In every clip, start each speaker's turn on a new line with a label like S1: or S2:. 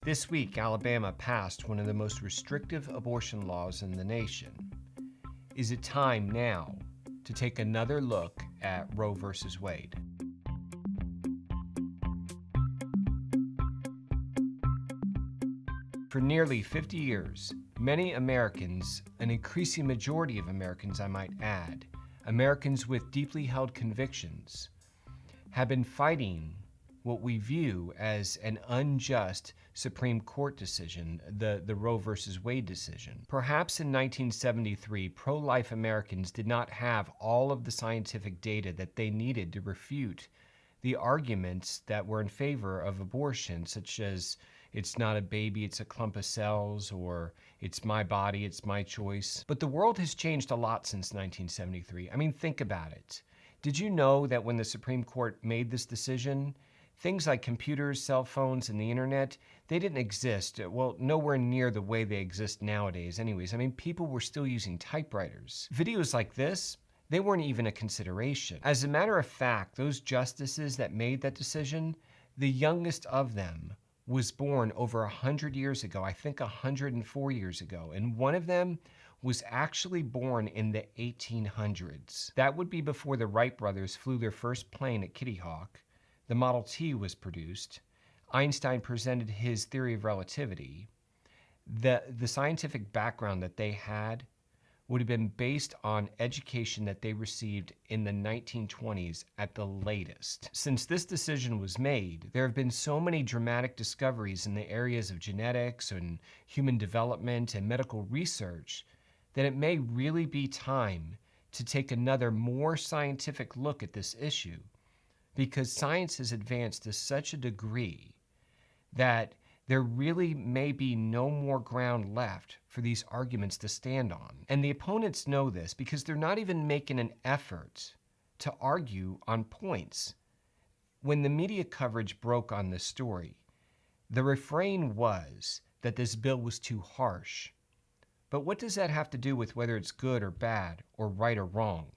S1: This week, Alabama passed one of the most restrictive abortion laws in the nation. Is it time now to take another look at Roe v. Wade? For nearly 50 years, many Americans, an increasing majority of Americans I might add, Americans with deeply held convictions, have been fighting what we view as an unjust Supreme Court decision, the Roe v. Wade decision. Perhaps in 1973, pro-life Americans did not have all of the scientific data that they needed to refute the arguments that were in favor of abortion, such as it's not a baby, it's a clump of cells, or it's my body, it's my choice. But the world has changed a lot since 1973. I mean, think about it. Did you know that when the Supreme Court made this decision, things like computers, cell phones, and the internet, they didn't exist, well, nowhere near the way they exist nowadays anyways. I mean, people were still using typewriters. Videos like this, they weren't even a consideration. As a matter of fact, those justices that made that decision, the youngest of them was born over 100 years ago, I think 104 years ago, and one of them was actually born in the 1800s. That would be before the Wright brothers flew their first plane at Kitty Hawk. The Model T was produced. Einstein presented his theory of relativity. The scientific background that they had would have been based on education that they received in the 1920s at the latest. Since this decision was made, there have been so many dramatic discoveries in the areas of genetics and human development and medical research that it may really be time to take another more scientific look at this issue, because science has advanced to such a degree that there really may be no more ground left for these arguments to stand on. And the opponents know this because they're not even making an effort to argue on points. When the media coverage broke on this story, the refrain was that this bill was too harsh. But what does that have to do with whether it's good or bad or right or wrong?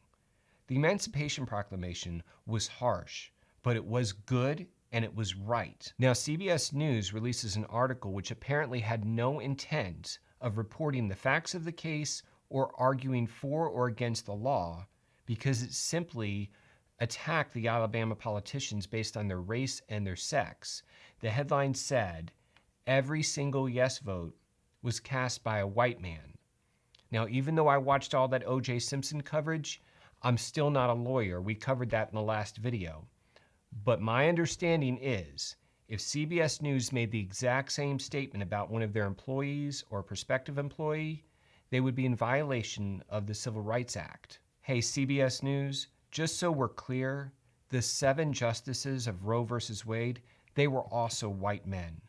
S1: The Emancipation Proclamation was harsh, but it was good and it was right. Now, CBS News releases an article which apparently had no intent of reporting the facts of the case or arguing for or against the law, because it simply attacked the Alabama politicians based on their race and their sex. The headline said, "Every single yes vote was cast by a white man." Now, even though I watched all that O.J. Simpson coverage, I'm still not a lawyer. We covered that in the last video. But my understanding is, if CBS News made the exact same statement about one of their employees or prospective employee, they would be in violation of the Civil Rights Act. Hey, CBS News, just so we're clear, the 7 justices of Roe v. Wade, they were also white men.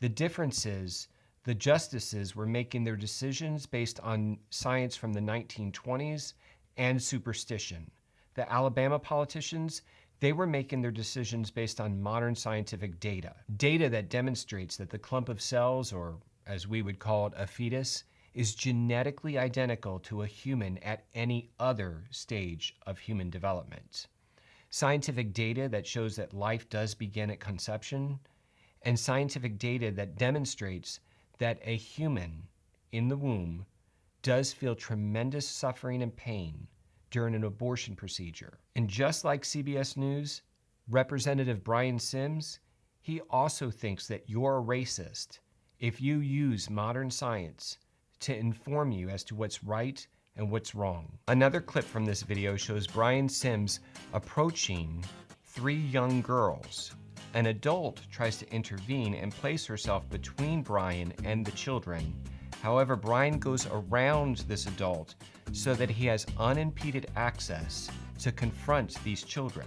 S1: The difference is the justices were making their decisions based on science from the 1920s and superstition. The Alabama politicians, they were making their decisions based on modern scientific data. Data that demonstrates that the clump of cells, or as we would call it, a fetus, is genetically identical to a human at any other stage of human development. Scientific data that shows that life does begin at conception, and scientific data that demonstrates that a human in the womb does feel tremendous suffering and pain during an abortion procedure. And just like CBS News, Representative Brian Sims, he also thinks that you're a racist if you use modern science to inform you as to what's right and what's wrong. Another clip from this video shows Brian Sims approaching 3 young girls. An adult tries to intervene and place herself between Brian and the children. However, Brian goes around this adult so that he has unimpeded access to confront these children.